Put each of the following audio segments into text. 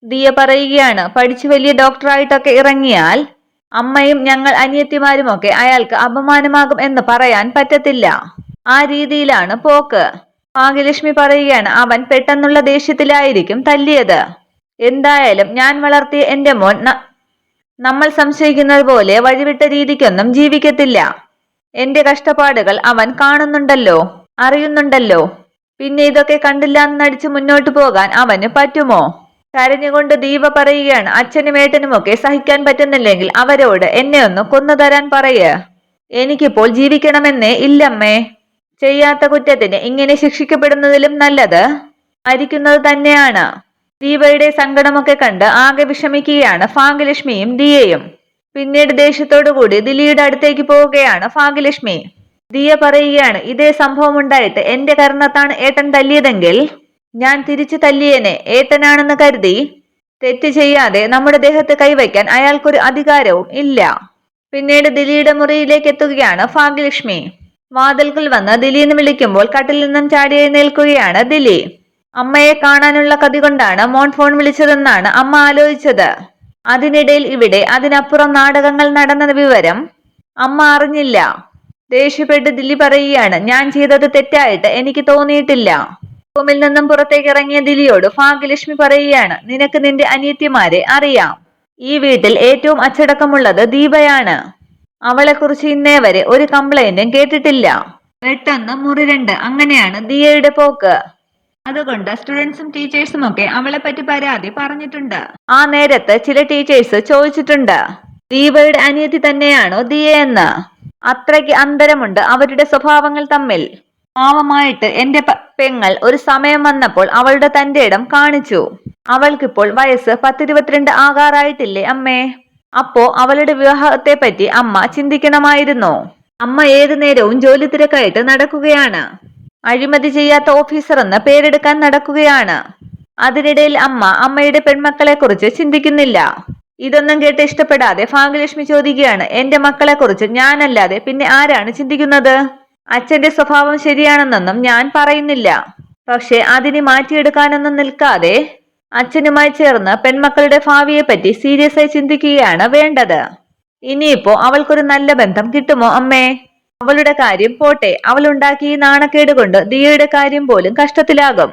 ദിയ പറയുകയാണ്. പഠിച്ചു വലിയ ഡോക്ടറായിട്ടൊക്കെ ഇറങ്ങിയാൽ അമ്മയും ഞങ്ങൾ അനിയത്തിമാരുമൊക്കെ അയാൾക്ക് അപമാനമാകും എന്ന് പറയാൻ പറ്റത്തില്ല. ആ രീതിയിലാണ് പോക്ക്. ഭാഗ്യലക്ഷ്മി പറയുകയാണ്, അവൻ പെട്ടെന്നുള്ള ദേഷ്യത്തിലായിരിക്കും തല്ലിയത്. എന്തായാലും ഞാൻ വളർത്തിയ എന്റെ മോൻ നമ്മൾ സംശയിക്കുന്നത് പോലെ വഴിവിട്ട രീതിക്കൊന്നും ജീവിക്കത്തില്ല. എന്റെ കഷ്ടപ്പാടുകൾ അവൻ കാണുന്നുണ്ടല്ലോ, അറിയുന്നുണ്ടല്ലോ. പിന്നെ ഇതൊക്കെ കണ്ടില്ലാന്ന് നടിച്ച് മുന്നോട്ടു പോകാൻ അവന് പറ്റുമോ? കരഞ്ഞുകൊണ്ട് ദീപ പറയുകയാണ്, അച്ഛനും ഏട്ടനുമൊക്കെ സഹിക്കാൻ പറ്റുന്നില്ലെങ്കിൽ അവരോട് എന്നെ ഒന്ന് കൊന്നുതരാൻ പറയ്. എനിക്കിപ്പോൾ ജീവിക്കണമെന്നേ ഇല്ലമ്മേ. ചെയ്യാത്ത കുറ്റത്തിന് ഇങ്ങനെ ശിക്ഷിക്കപ്പെടുന്നതിലും നല്ലത് മരിക്കുന്നത് തന്നെയാണ്. ദീപയുടെ സങ്കടമൊക്കെ കണ്ട് ആകെ വിഷമിക്കുകയാണ് ഭാഗ്യലക്ഷ്മിയും ദിയയും. പിന്നീട് ദേഷ്യത്തോടുകൂടി ദിലിയുടെ അടുത്തേക്ക് പോവുകയാണ് ഭാഗ്യലക്ഷ്മി. ദിയ പറയുകയാണ്, ഇതേ സംഭവം ഉണ്ടായിട്ട് എന്റെ കാരണത്താണ് ഏട്ടൻ തല്ലിയതെങ്കിൽ ഞാൻ തിരിച്ചു തല്ലിയേനെ. ഏട്ടനാണെന്ന് കരുതി തെറ്റ് ചെയ്യാതെ നമ്മുടെ ദേഹത്ത് കൈവയ്ക്കാൻ അയാൾക്കൊരു അധികാരവും ഇല്ല. പിന്നീട് ദിലിയുടെ മുറിയിലേക്ക് എത്തുകയാണ് ഭാഗ്യലക്ഷ്മി. വാതിൽക്കൽ വന്ന് ദിലീന്ന് വിളിക്കുമ്പോൾ കട്ടിൽ നിന്നും ചാടി എഴുന്നേൽക്കുകയാണ് ദിലി. അമ്മയെ കാണാനുള്ള കതി കൊണ്ടാണ് മോൻ ഫോൺ വിളിച്ചതെന്നാണ് അമ്മ ആലോചിച്ചത്. അതിനിടയിൽ ഇവിടെ അതിനപ്പുറം നാടകങ്ങൾ നടന്ന വിവരം അമ്മ അറിഞ്ഞില്ല. ദേഷ്യപ്പെട്ട് ദിലി പറയുകയാണ്, ഞാൻ ചെയ്തത് തെറ്റായിട്ട് എനിക്ക് തോന്നിയിട്ടില്ല. റൂമിൽ നിന്നും പുറത്തേക്ക് ഇറങ്ങിയ ദിലിയോട് ഭാഗ്യലക്ഷ്മി പറയുകയാണ്, നിനക്ക് നിന്റെ അനിയത്തിമാരെ അറിയാം. ഈ വീട്ടിൽ ഏറ്റവും അച്ചടക്കമുള്ളത് ദീപയാണ്. അവളെ കുറിച്ച് ഇന്നേ വരെ ഒരു കംപ്ലൈന്റും കേട്ടിട്ടില്ല. പെട്ടെന്ന് മുറി 2 അങ്ങനെയാണ് ദിയയുടെ പോക്ക്. അതുകൊണ്ട് സ്റ്റുഡൻസും ടീച്ചേഴ്സും ഒക്കെ അവളെ പറ്റി പരാതി പറഞ്ഞിട്ടുണ്ട്. ആ നേരത്ത് ചില ടീച്ചേഴ്സ് ചോദിച്ചിട്ടുണ്ട്, ദീപയുടെ അനിയത്തി തന്നെയാണോ ദിയയെന്ന്. അത്രയ്ക്ക് അന്തരമുണ്ട് അവരുടെ സ്വഭാവങ്ങൾ തമ്മിൽ. പാവമായിട്ട് എന്റെ പെങ്ങൾ ഒരു സമയം വന്നപ്പോൾ അവളുടെ തന്റെ ഇടം കാണിച്ചു. അവൾക്കിപ്പോൾ വയസ്സ് 10-22 ആകാറായിട്ടില്ലേ അമ്മേ? അപ്പോ അവളുടെ വിവാഹത്തെ പറ്റി അമ്മ ചിന്തിക്കണമായിരുന്നു. അമ്മ ഏതു നേരവും ജോലി തിരക്കായിട്ട് നടക്കുകയാണ്. അഴിമതി ചെയ്യാത്ത ഓഫീസർ എന്ന് പേരെടുക്കാൻ നടക്കുകയാണ്. അതിനിടയിൽ അമ്മയുടെ പെൺമക്കളെ കുറിച്ച് ചിന്തിക്കുന്നില്ല. ഇതൊന്നും കേട്ട് ഇഷ്ടപ്പെടാതെ ഭാഗ്യലക്ഷ്മി ചോദിക്കുകയാണ്, എന്റെ മക്കളെ കുറിച്ച് ഞാനല്ലാതെ പിന്നെ ആരാണ് ചിന്തിക്കുന്നത്? അച്ഛന്റെ സ്വഭാവം ശരിയാണെന്നൊന്നും ഞാൻ പറയുന്നില്ല. പക്ഷെ അതിനെ മാറ്റിയെടുക്കാനൊന്നും നിൽക്കാതെ അച്ഛനുമായി ചേർന്ന് പെൺമക്കളുടെ ഭാവിയെ പറ്റി സീരിയസ് ആയി ചിന്തിക്കുകയാണ് വേണ്ടത്. ഇനിയിപ്പോ അവൾക്കൊരു നല്ല ബന്ധം കിട്ടുമോ അമ്മേ? അവളുടെ കാര്യം പോട്ടെ, അവളുണ്ടാക്കി ഈ നാണക്കേട് കൊണ്ട് ദിയയുടെ കാര്യം പോലും കഷ്ടത്തിലാകും.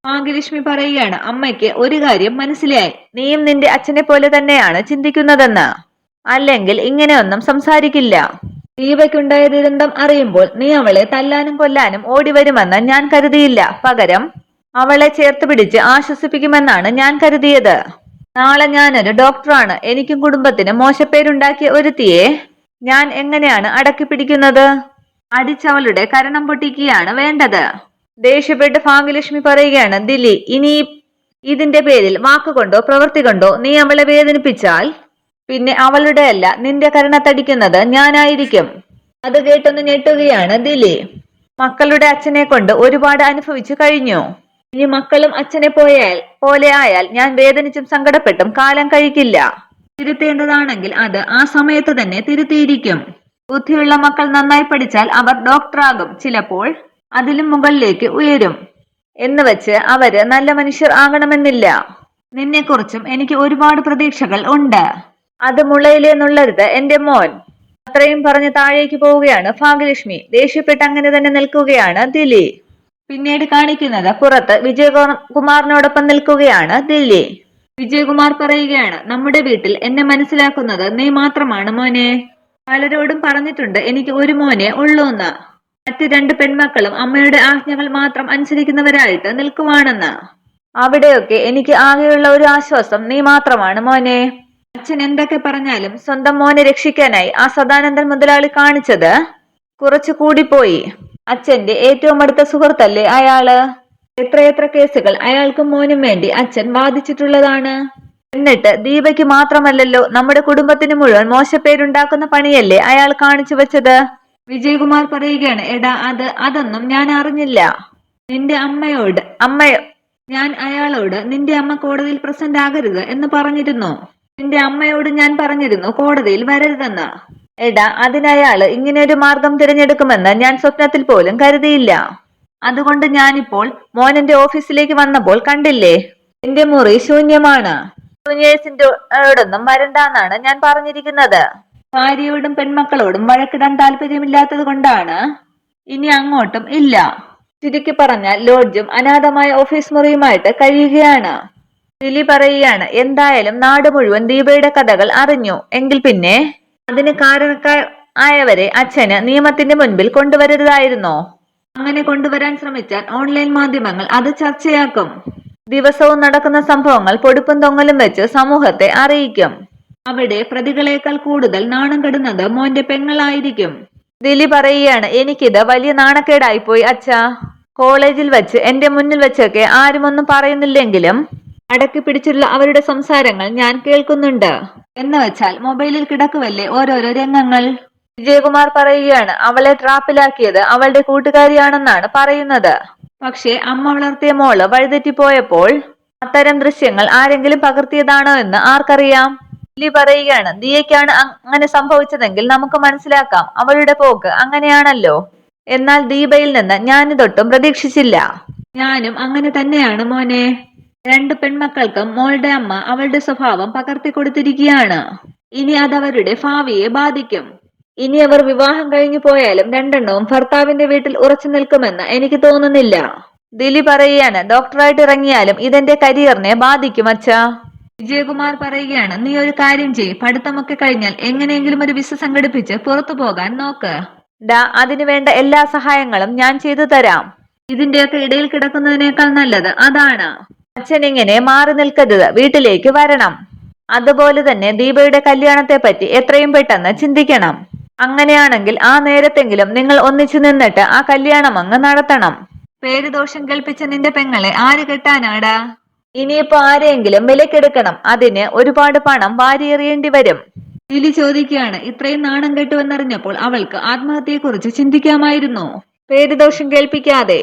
ഭാഗ്യലക്ഷ്മി പറയുകയാണ്, അമ്മയ്ക്ക് ഒരു കാര്യം മനസ്സിലായി. നീയും നിന്റെ അച്ഛനെ പോലെ തന്നെയാണ് ചിന്തിക്കുന്നതെന്ന്. അല്ലെങ്കിൽ ഇങ്ങനെയൊന്നും സംസാരിക്കില്ല. ദീപയ്ക്കുണ്ടായ ദുരന്തം അറിയുമ്പോൾ നീ അവളെ തല്ലാനും കൊല്ലാനും ഓടിവരുമെന്ന് ഞാൻ കരുതിയില്ല. പകരം അവളെ ചേർത്ത് പിടിച്ച് ആശ്വസിപ്പിക്കുമെന്നാണ് ഞാൻ കരുതിയത്. നാളെ ഞാനൊരു ഡോക്ടറാണ്. എനിക്കും കുടുംബത്തിനും മോശപ്പേരുണ്ടാക്കിയ ഒരുത്തിയെ ഞാൻ എങ്ങനെയാണ് അടക്കി പിടിക്കുന്നത്? അടിച്ചവളുടെ കരണം പൊട്ടിക്കുകയാണ് വേണ്ടത്. ദേഷ്യപ്പെട്ട് ഭാഗ്യലക്ഷ്മി പറയുകയാണ്, ദിലി, ഇനി ഇതിന്റെ പേരിൽ വാക്കുകൊണ്ടോ പ്രവൃത്തി കൊണ്ടോ നീ അവളെ വേദനിപ്പിച്ചാൽ പിന്നെ അവളുടെ അല്ല നിന്റെ കരണത്തടിക്കുന്നത് ഞാനായിരിക്കും. അത് കേട്ടൊന്ന് ഞെട്ടുകയാണ് ദിലി. മക്കളുടെ അച്ഛനെ കൊണ്ട് ഒരുപാട് അനുഭവിച്ചു കഴിഞ്ഞു. ഇനി മക്കളും അച്ഛനെ പോലെ ആയാൽ ഞാൻ വേദനിച്ചും സങ്കടപ്പെട്ടും കാലം കഴിക്കില്ല. തിരുത്തേണ്ടതാണെങ്കിൽ അത് ആ സമയത്ത് തന്നെ തിരുത്തിയിരിക്കും. ബുദ്ധിയുള്ള മക്കൾ നന്നായി പഠിച്ചാൽ അവർ ഡോക്ടറാകും. ചിലപ്പോൾ അതിലും മുകളിലേക്ക് ഉയരും. എന്ന് വെച്ച് അവര് നല്ല മനുഷ്യർ ആകണമെന്നില്ല. നിന്നെക്കുറിച്ചും എനിക്ക് ഒരുപാട് പ്രതീക്ഷകൾ ഉണ്ട്. അത് മുളയിലേ നുള്ളരുത് എന്റെ മോൻ. അത്രയും പറഞ്ഞ് താഴേക്ക് പോവുകയാണ് ഭാഗ്യലക്ഷ്മി. ദേഷ്യപ്പെട്ട് അങ്ങനെ തന്നെ നിൽക്കുകയാണ് ദിലി. പിന്നീട് കാണിക്കുന്നത് പുറത്ത് വിജയകുമാറിനോടൊപ്പം നിൽക്കുകയാണ് ദിലി. വിജയകുമാർ പറയുകയാണ്, നമ്മുടെ വീട്ടിൽ എന്നെ മനസ്സിലാക്കുന്നത് നീ മാത്രമാണ് മോനെ. പലരോടും പറഞ്ഞിട്ടുണ്ട് എനിക്ക് ഒരു മോനെ ഉള്ളൂന്ന്. മറ്റ് 2 പെൺമക്കളും അമ്മയുടെ ആജ്ഞകൾ മാത്രം അനുസരിക്കുന്നവരായിട്ട് നിൽക്കുവാണെന്ന്. അവിടെയൊക്കെ എനിക്ക് ആകെയുള്ള ഒരു ആശ്വാസം നീ മാത്രമാണ് മോനെ. അച്ഛൻ എന്തൊക്കെ പറഞ്ഞാലും സ്വന്തം മോനെ രക്ഷിക്കാനായി ആ സദാനന്ദൻ മുതലാളി കാണിച്ചത് കുറച്ചു കൂടിപ്പോയി. അച്ഛന്റെ ഏറ്റവും അടുത്ത സുഹൃത്തല്ലേ അയാള്. എത്രയെത്ര കേസുകൾ അയാൾക്കും മോനും വേണ്ടി അച്ഛൻ വാദിച്ചിട്ടുള്ളതാണ്. എന്നിട്ട് ദീപയ്ക്ക് മാത്രമല്ലല്ലോ നമ്മുടെ കുടുംബത്തിന് മുഴുവൻ മോശപ്പേരുണ്ടാക്കുന്ന പണിയല്ലേ അയാൾ കാണിച്ചു വെച്ചത്. വിജയകുമാർ പറയുകയാണ്, എടാ അതൊന്നും ഞാൻ അറിഞ്ഞില്ല. നിന്റെ ഞാൻ അയാളോട് നിന്റെ അമ്മ കോടതിയിൽ പ്രസന്റ് ആകരുത് എന്ന് പറഞ്ഞിരുന്നു. നിന്റെ അമ്മയോട് ഞാൻ പറഞ്ഞിരുന്നു കോടതിയിൽ വരരുതെന്ന്. എടാ അതിനയാള് ഇങ്ങനെയൊരു മാർഗം തിരഞ്ഞെടുക്കുമെന്ന് ഞാൻ സ്വപ്നത്തിൽ പോലും കരുതിയില്ല. അതുകൊണ്ട് ഞാനിപ്പോൾ മോനെന്റെ ഓഫീസിലേക്ക് വന്നപ്പോൾ കണ്ടില്ലേ, എന്റെ മുറി ശൂന്യമാണ്. ജൂനിയേഴ്സിന്റോടൊന്നും വരണ്ടെന്നാണ് ഞാൻ പറഞ്ഞിരിക്കുന്നത്. ഭാര്യയോടും പെൺമക്കളോടും വഴക്കിടാൻ താല്പര്യമില്ലാത്തത് കൊണ്ടാണ് ഇനി അങ്ങോട്ടും ഇല്ല. ചുരുക്കി പറഞ്ഞാൽ ലോഡ്ജും അനാഥമായ ഓഫീസ് മുറിയുമായിട്ട് കഴിയുകയാണ്. ദിലി പറയുകയാണ്, എന്തായാലും നാട് മുഴുവൻ ദീപയുടെ കഥകൾ അറിഞ്ഞു എങ്കിൽ പിന്നെ അതിന് കാരണക്കാരായവരെ അച്ഛന് നിയമത്തിന്റെ മുൻപിൽ കൊണ്ടുവരരുതായിരുന്നോ? അങ്ങനെ കൊണ്ടുവരാൻ ശ്രമിച്ചാൽ ഓൺലൈൻ മാധ്യമങ്ങൾ അത് ചർച്ചയാക്കും. ദിവസവും നടക്കുന്ന സംഭവങ്ങൾ പൊടിപ്പും തൊങ്ങലും വെച്ച് സമൂഹത്തെ അറിയിക്കും. അവിടെ പ്രതികളേക്കാൾ കൂടുതൽ നാണം കെടുന്നത് മോന്റെ പെങ്ങളായിരിക്കും. ദിലി പറയുകയാണ്, എനിക്കിത് വലിയ നാണക്കേടായിപ്പോയി അച്ഛാ. കോളേജിൽ വെച്ച് എന്റെ മുന്നിൽ വെച്ചൊക്കെ ആരും ഒന്നും പറയുന്നില്ലെങ്കിലും അടക്കി പിടിച്ചുള്ള അവരുടെ സംസാരങ്ങൾ ഞാൻ കേൾക്കുന്നുണ്ട്. എന്ന് വെച്ചാൽ മൊബൈലിൽ കിടക്കുവല്ലേ ഓരോരോ രംഗങ്ങൾ. വിജയകുമാർ പറയുകയാണ്, അവളെ ട്രാപ്പിലാക്കിയത് അവളുടെ കൂട്ടുകാരിയാണെന്നാണ് പറയുന്നത്. പക്ഷേ അമ്മ വളർത്തിയ മോള് വഴിതെറ്റിപ്പോയപ്പോൾ അത്തരം ദൃശ്യങ്ങൾ ആരെങ്കിലും പകർത്തിയതാണോ എന്ന് ആർക്കറിയാം. ദിലി പറയുകയാണ്, ദിയയ്ക്കാണ് അങ്ങനെ സംഭവിച്ചതെങ്കിൽ നമുക്ക് മനസ്സിലാക്കാം. അവളുടെ പോക്ക് അങ്ങനെയാണല്ലോ. എന്നാൽ ദീപയിൽ നിന്ന് ഞാനിതൊട്ടും പ്രതീക്ഷിച്ചില്ല. ഞാനും അങ്ങനെ തന്നെയാണ് മോനെ. 2 പെൺമക്കൾക്കും മോളുടെ അമ്മ അവളുടെ സ്വഭാവം പകർത്തി കൊടുത്തിരിക്കുകയാണ്. ഇനി അതവരുടെ ഭാവിയെ ബാധിക്കും. ഇനി അവർ വിവാഹം കഴിഞ്ഞു പോയാലും രണ്ടെണ്ണവും ഭർത്താവിന്റെ വീട്ടിൽ ഉറച്ചു നിൽക്കുമെന്ന് എനിക്ക് തോന്നുന്നില്ല. ദിലി പറയുകയാണ്, ഡോക്ടറായിട്ട് ഇറങ്ങിയാലും ഇതെന്റെ കരിയറിനെ ബാധിക്കും അച്ഛാ. വിജയകുമാർ പറയുകയാണ്, നീ ഒരു കാര്യം ചെയ്യ്, പഠിത്തമൊക്കെ കഴിഞ്ഞാൽ എങ്ങനെയെങ്കിലും ഒരു വിസ സംഘടിപ്പിച്ച് പുറത്തു പോകാൻ നോക്ക്. അതിനു വേണ്ട എല്ലാ സഹായങ്ങളും ഞാൻ ചെയ്തു തരാം. ഇതിന്റെയൊക്കെ ഇടയിൽ കിടക്കുന്നതിനേക്കാൾ നല്ലത് അതാണ്. അച്ഛൻ ഇങ്ങനെ മാറി നിൽക്കരുത്, വീട്ടിലേക്ക് വരണം. അതുപോലെ തന്നെ ദീപയുടെ കല്യാണത്തെ പറ്റി എത്രയും പെട്ടെന്ന് ചിന്തിക്കണം. അങ്ങനെയാണെങ്കിൽ ആ നേരത്തെങ്കിലും നിങ്ങൾ ഒന്നിച്ചു നിന്നിട്ട് ആ കല്യാണം അങ്ങ് നടത്തണം. പേരുദോഷം കേൾപ്പിച്ച നിന്റെ പെങ്ങളെ ആര് കെട്ടാനാടാ? ഇനിയിപ്പോ ആരെയെങ്കിലും വിലക്കെടുക്കണം. അതിന് ഒരുപാട് പണം വാരിയെറിയേണ്ടി വരും. ദിലി ചോദിക്കുകയാണ്, ഇത്രയും നാണം കെട്ടുവെന്നറിഞ്ഞപ്പോൾ അവൾക്ക് ആത്മഹത്യയെക്കുറിച്ച് ചിന്തിക്കാമായിരുന്നു. പേരുദോഷം കേൾപ്പിക്കാതെ.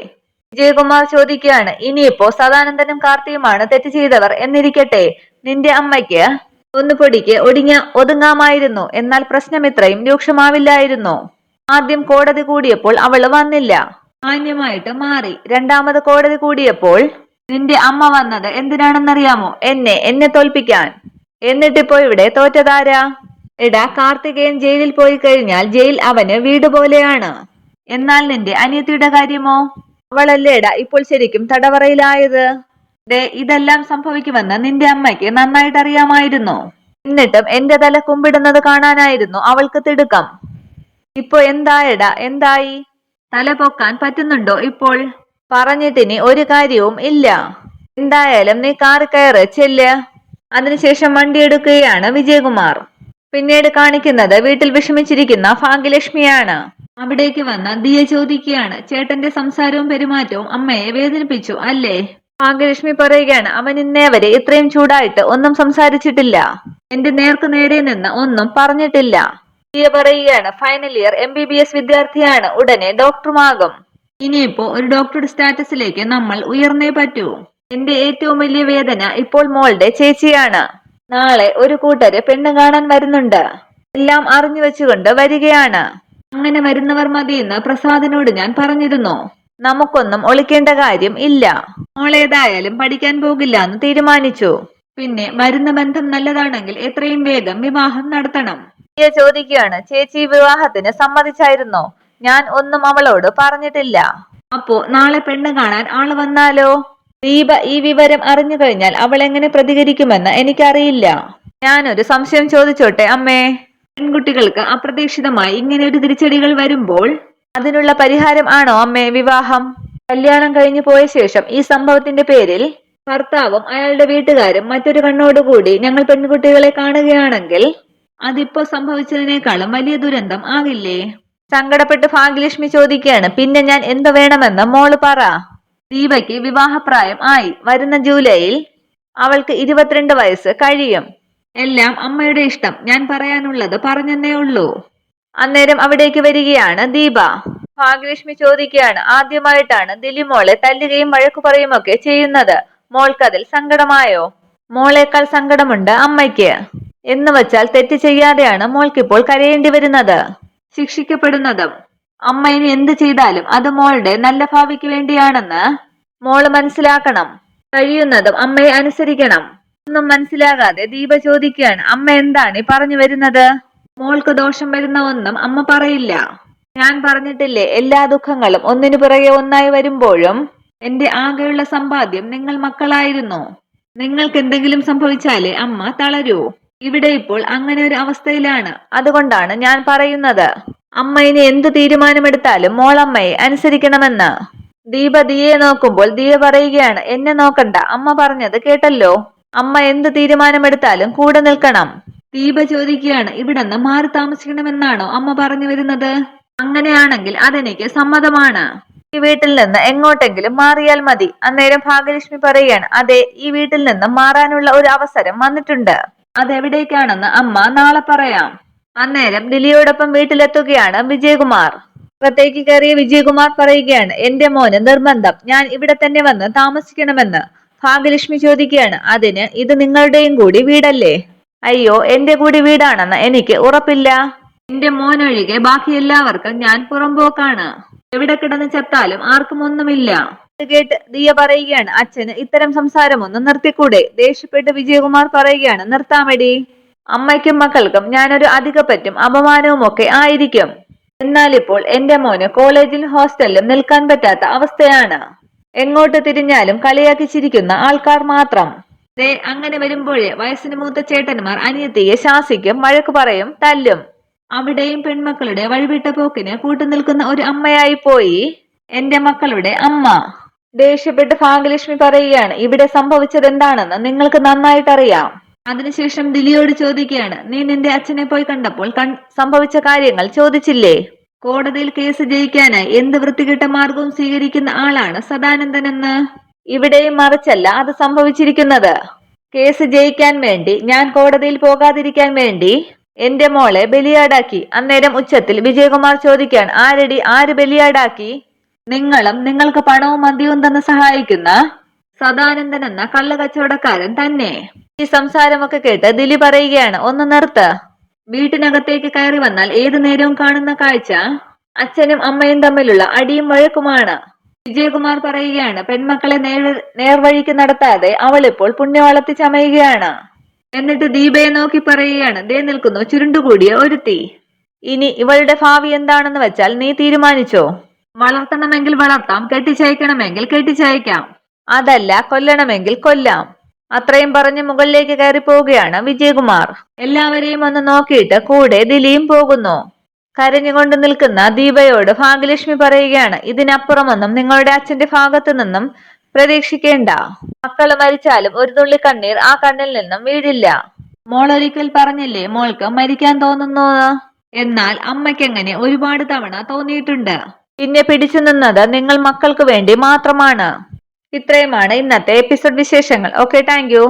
വിജയകുമാർ ചോദിക്കുകയാണ്, ഇനിയിപ്പോ സദാനന്ദനും കാർത്തിയുമാണ് തെറ്റ് ചെയ്തവർ എന്നിരിക്കട്ടെ, നിന്റെ അമ്മയ്ക്ക് ഒന്നുപൊടിക്ക് ഒതുങ്ങാമായിരുന്നു. എന്നാൽ പ്രശ്നം ഇത്രയും രൂക്ഷമാവില്ലായിരുന്നു. ആദ്യം കോടതി കൂടിയപ്പോൾ അവള് വന്നില്ല, മാന്യമായിട്ട് മാറി. രണ്ടാമത് കോടതി കൂടിയപ്പോൾ നിന്റെ അമ്മ വന്നത് എന്തിനാണെന്നറിയാമോ? എന്നെ തോൽപ്പിക്കാൻ. എന്നിട്ടിപ്പോ ഇവിടെ തോറ്റതാരാ? എടാ, കാർത്തികേയൻ ജയിലിൽ പോയി കഴിഞ്ഞാൽ ജയിൽ അവന് വീട് പോലെയാണ്. എന്നാൽ നിന്റെ അനിയത്തിയുടെ കാര്യമോ? അവളല്ലേടാ ഇപ്പോൾ ശരിക്കും തടവറയിലായത്. ഇതെല്ലാം സംഭവിക്കുമെന്ന് നിന്റെ അമ്മയ്ക്ക് നന്നായിട്ട് അറിയാമായിരുന്നു. എന്നിട്ടും എന്റെ തല കുമ്പിടുന്നത് കാണാനായിരുന്നു അവൾക്ക് തിടുക്കം. ഇപ്പൊ എന്തായടാ, എന്തായി? തല പൊക്കാൻ പറ്റുന്നുണ്ടോ ഇപ്പോൾ? പറഞ്ഞിട്ടിനി ഒരു കാര്യവും ഇല്ല. എന്തായാലും നീ കാറി കയറ്, ചെല്ല്. അതിനുശേഷം വണ്ടിയെടുക്കുകയാണ് വിജയകുമാർ. പിന്നീട് കാണിക്കുന്നത് വീട്ടിൽ വിഷമിച്ചിരിക്കുന്ന ഭാഗ്യലക്ഷ്മിയാണ്. അവിടേക്ക് വന്ന ദിയ ചോദിക്കുകയാണ്, ചേട്ടന്റെ സംസാരവും പെരുമാറ്റവും അമ്മയെ വേദനിപ്പിച്ചു അല്ലേ? ഭാഗ്യലക്ഷ്മി പറയുകയാണ്, അവൻ ഇന്നേ വരെ ഇത്രയും ചൂടായിട്ട് ഒന്നും സംസാരിച്ചിട്ടില്ല. എന്റെ നേർക്ക് നേരെ നിന്ന് ഒന്നും പറഞ്ഞിട്ടില്ല. ദിയ പറയുകയാണ്, ഫൈനൽ ഇയർ MBBS വിദ്യാർത്ഥിയാണ്, ഉടനെ ഡോക്ടറുമാകും. ഇനിയിപ്പോ ഒരു ഡോക്ടറുടെ സ്റ്റാറ്റസിലേക്ക് നമ്മൾ ഉയർന്നേ പറ്റൂ. എന്റെ ഏറ്റവും വലിയ വേദന ഇപ്പോൾ മോളുടെ ചേച്ചിയാണ്. നാളെ ഒരു കൂട്ടര് പെണ്ണ് കാണാൻ വരുന്നുണ്ട്. എല്ലാം അറിഞ്ഞു വെച്ചുകൊണ്ട് വരികയാണ്. അങ്ങനെ വരുന്നവർ മതിയെന്ന് പ്രസാദിനോട് ഞാൻ പറഞ്ഞിരുന്നു. നമുക്കൊന്നും ഒളിക്കേണ്ട കാര്യം ഇല്ല. മോളേതായാലും പഠിക്കാൻ പോകില്ല എന്ന് തീരുമാനിച്ചു. പിന്നെ വരുന്ന ബന്ധം നല്ലതാണെങ്കിൽ എത്രയും വേഗം വിവാഹം നടത്തണം. ചോദിക്കുകയാണ്, ചേച്ചി വിവാഹത്തിന് സമ്മതിച്ചായിരുന്നോ? ഞാൻ ഒന്നും അവളോട് പറഞ്ഞിട്ടില്ല. അപ്പോ നാളെ പെണ്ണ് കാണാൻ ആള് വന്നാലോ? ദീപ ഈ വിവരം അറിഞ്ഞു കഴിഞ്ഞാൽ അവൾ എങ്ങനെ പ്രതികരിക്കുമെന്ന് എനിക്കറിയില്ല. ഞാനൊരു സംശയം ചോദിച്ചോട്ടെ അമ്മേ? പെൺകുട്ടികൾക്ക് അപ്രതീക്ഷിതമായി ഇങ്ങനെ ഒരു തിരിച്ചടികൾ വരുമ്പോൾ അതിനുള്ള പരിഹാരം ആണോ അമ്മേ വിവാഹം? കല്യാണം കഴിഞ്ഞു പോയ ശേഷം ഈ സംഭവത്തിന്റെ പേരിൽ ഭർത്താവും അയാളുടെ വീട്ടുകാരും മറ്റൊരു കണ്ണോടുകൂടി ഞങ്ങൾ പെൺകുട്ടികളെ കാണുകയാണെങ്കിൽ അതിപ്പോ സംഭവിച്ചതിനേക്കാളും വലിയ ദുരന്തം ആകില്ലേ? സങ്കടപ്പെട്ട് ഭാഗ്യലക്ഷ്മി ചോദിക്കുകയാണ്, പിന്നെ ഞാൻ എന്ത് വേണമെന്ന് മോള് പറ. ദീപയ്ക്ക് വിവാഹപ്രായം ആയി. വരുന്ന ജൂലൈയിൽ അവൾക്ക് 22 വയസ്സ് കഴിയും. എല്ലാം അമ്മയുടെ ഇഷ്ടം. ഞാൻ പറയാനുള്ളത് പറഞ്ഞെന്നേ ഉള്ളൂ. അന്നേരം അവിടേക്ക് വരികയാണ് ദീപ. ഭാഗ്യലക്ഷ്മി ചോദിക്കുകയാണ്, ആദ്യമായിട്ടാണ് ദിലി മോളെ തല്ലുകയും വഴക്കു പറയുമൊക്കെ ചെയ്യുന്നത്. മോൾക്കതിൽ സങ്കടമായോ? മോളേക്കാൾ സങ്കടമുണ്ട് അമ്മയ്ക്ക്. എന്ന് വച്ചാൽ തെറ്റ് ചെയ്യാതെയാണ് മോൾക്കിപ്പോൾ കരയേണ്ടി വരുന്നത്, ശിക്ഷിക്കപ്പെടുന്നതും. അമ്മ ഇനി എന്ത് ചെയ്താലും അത് മോളുടെ നല്ല ഭാവിക്ക് വേണ്ടിയാണെന്ന് മോള് മനസ്സിലാക്കണം. കഴിയുന്നതും അമ്മയെ അനുസരിക്കണം. ഒന്നും മനസ്സിലാകാതെ ദീപ ചോദിക്കുകയാണ്, അമ്മ എന്താണ് ഈ പറഞ്ഞു വരുന്നത്? മോൾക്ക് ദോഷം വരുന്ന ഒന്നും അമ്മ പറയില്ല. ഞാൻ പറഞ്ഞിട്ടില്ലേ, എല്ലാ ദുഃഖങ്ങളും ഒന്നിനു പിറകെ ഒന്നായി വരുമ്പോഴും എന്റെ ആകെയുള്ള സമ്പാദ്യം നിങ്ങൾ മക്കളായിരുന്നു. നിങ്ങൾക്ക് എന്തെങ്കിലും സംഭവിച്ചാലേ അമ്മ തളരൂ. ഇവിടെ ഇപ്പോൾ അങ്ങനെ ഒരു അവസ്ഥയിലാണ്. അതുകൊണ്ടാണ് ഞാൻ പറയുന്നത്, അമ്മ ഇനി എന്ത് തീരുമാനമെടുത്താലും മോളമ്മയെ അനുസരിക്കണമെന്ന്. ദീപ ദിയെ നോക്കുമ്പോൾ ദിയ പറയുകയാണ്, എന്നെ നോക്കണ്ട, അമ്മ പറഞ്ഞത് കേട്ടല്ലോ. അമ്മ എന്ത് തീരുമാനമെടുത്താലും കൂടെ നിൽക്കണം. ദീപ ചോദിക്കുകയാണ്, ഇവിടുന്ന് മാറി താമസിക്കണമെന്നാണോ അമ്മ പറഞ്ഞു വരുന്നത്? അങ്ങനെയാണെങ്കിൽ അതെനിക്ക് സമ്മതമാണ്. ഈ വീട്ടിൽ നിന്ന് എങ്ങോട്ടെങ്കിലും മാറിയാൽ മതി. അന്നേരം ഭാഗ്യലക്ഷ്മി പറയുകയാണ്, അതെ, ഈ വീട്ടിൽ നിന്ന് മാറാനുള്ള ഒരു അവസരം വന്നിട്ടുണ്ട്. അതെവിടേക്കാണെന്ന് അമ്മ നാളെ പറയാം. അന്നേരം ദിലിയോടൊപ്പം വീട്ടിലെത്തുകയാണ് വിജയകുമാർ. പുറത്തേക്ക് കയറിയ വിജയകുമാർ പറയുകയാണ്, എന്റെ മോന് നിർബന്ധം ഞാൻ ഇവിടെ തന്നെ വന്ന് താമസിക്കണമെന്ന്. ഭാഗ്യലക്ഷ്മി ചോദിക്കുകയാണ്, അതിന് ഇത് നിങ്ങളുടെയും കൂടി വീടല്ലേ? അയ്യോ, എന്റെ കൂടി വീടാണെന്ന് എനിക്ക് ഉറപ്പില്ല. എന്റെ മോനൊഴികെ ബാക്കി എല്ലാവർക്കും ഞാൻ പുറമ്പോക്കാണ്. എവിടെ കിടന്ന് ചത്താലും ആർക്കും ഒന്നുമില്ല. ഇത് കേട്ട് ദിയ പറയുകയാണ്, അച്ഛന് ഇത്തരം സംസാരമൊന്നും നിർത്തിക്കൂടെ? ദേഷ്യപ്പെട്ട് വിജയകുമാർ പറയുകയാണ്, നിർത്താമടി. അമ്മയ്ക്കും മക്കൾക്കും ഞാനൊരു അധികപ്പറ്റും അപമാനവും ഒക്കെ ആയിരിക്കും. എന്നാൽ ഇപ്പോൾ എന്റെ മോന് കോളേജിലും ഹോസ്റ്റലിലും നിൽക്കാൻ പറ്റാത്ത അവസ്ഥയാണ്. എങ്ങോട്ട് തിരിഞ്ഞാലും കളിയാക്കി ചിരിക്കുന്ന ആൾക്കാർ മാത്രം. അങ്ങനെ വരുമ്പോഴേ വയസ്സിന് മൂത്ത ചേട്ടന്മാർ അനിയത്തിയെ ശാസിക്കും, വഴക്ക് പറയും, തല്ലും. അവിടെയും പെൺമക്കളുടെ വഴിവിട്ട പോക്കിന് കൂട്ടുനിൽക്കുന്ന ഒരു അമ്മയായി പോയി എന്റെ മക്കളുടെ അമ്മ. ദേഷ്യപ്പെട്ട് ഭാഗ്യലക്ഷ്മി പറയുകയാണ്, ഇവിടെ സംഭവിച്ചത് എന്താണെന്ന് നിങ്ങൾക്ക് നന്നായിട്ടറിയാം. അതിനുശേഷം ദിലിയോട് ചോദിക്കുകയാണ്, നീ നിന്റെ അച്ഛനെ പോയി കണ്ടപ്പോൾ സംഭവിച്ച കാര്യങ്ങൾ ചോദിച്ചില്ലേ? കോടതിയിൽ കേസ് ജയിക്കാനായി എന്ത് വൃത്തികെട്ട മാർഗവും സ്വീകരിക്കുന്ന ആളാണ് സദാനന്ദനെന്ന്. ഇവിടെയും മറിച്ചല്ല അത് സംഭവിച്ചിരിക്കുന്നത്. കേസ് ജയിക്കാൻ വേണ്ടി, ഞാൻ കോടതിയിൽ പോകാതിരിക്കാൻ വേണ്ടി എന്റെ മോളെ ബലിയാടാക്കി. അന്നേരം ഉച്ചത്തിൽ വിജയകുമാർ ചോദിക്കാൻ, ആരടി, ആര് ബലിയാടാക്കി? നിങ്ങളും നിങ്ങൾക്ക് പണവും മദ്യവും തന്ന് സഹായിക്കുന്ന സദാനന്ദൻ എന്ന കള്ളക്കച്ചവടക്കാരൻ തന്നെ. ഈ സംസാരമൊക്കെ കേട്ട് ദിലി പറയുകയാണ്, ഒന്ന് നിർത്ത്. വീട്ടിനകത്തേക്ക് കയറി വന്നാൽ ഏതു നേരവും കാണുന്ന കാഴ്ച അച്ഛനും അമ്മയും തമ്മിലുള്ള അടിയും വഴക്കുമാണ്. വിജയകുമാർ പറയുകയാണ്, പെൺമക്കളെ നേർവഴിക്ക് നടത്താതെ അവളിപ്പോൾ പുണ്യവളത്തി ചമയുകയാണ്. എന്നിട്ട് ദീപയെ നോക്കി പറയുകയാണ്, ദേ നിൽക്കുന്നു ചുരുണ്ടുകൂടിയ ഒരുത്തി. ഇനി ഇവളുടെ ഭാവി എന്താണെന്ന് വെച്ചാൽ നീ തീരുമാനിച്ചോ. വളർത്തണമെങ്കിൽ വളർത്താം, കെട്ടിച്ചയക്കണമെങ്കിൽ കെട്ടിച്ചയക്കാം, അതല്ല കൊല്ലണമെങ്കിൽ കൊല്ലാം. അത്രയും പറഞ്ഞ് മുകളിലേക്ക് കയറി പോവുകയാണ് വിജയകുമാർ. എല്ലാവരെയും ഒന്ന് നോക്കിയിട്ട് കൂടെ ദിലിയും പോകുന്നു. കരഞ്ഞുകൊണ്ട് നിൽക്കുന്ന ദീപയോട് ഭാഗ്യലക്ഷ്മി പറയുകയാണ്, ഇതിനപ്പുറമൊന്നും നിങ്ങളുടെ അച്ഛന്റെ ഭാഗത്തു നിന്നും പ്രതീക്ഷിക്കേണ്ട. മക്കള് മരിച്ചാലും ഒരു തുള്ളി കണ്ണീർ ആ കണ്ണിൽ നിന്നും വീഴില്ല. മോളൊരിക്കൽ പറഞ്ഞില്ലേ മോൾക്ക് മരിക്കാൻ തോന്നുന്നു. എന്നാൽ അമ്മയ്ക്കെങ്ങനെ ഒരുപാട് തവണ തോന്നിയിട്ടുണ്ട്. പിന്നെ പിടിച്ചു നിന്നത് നിങ്ങൾ മക്കൾക്ക് വേണ്ടി മാത്രമാണ്. ഇത്രയുമാണ് ഇന്നത്തെ എപ്പിസോഡ് വിശേഷങ്ങൾ. Okay, thank you.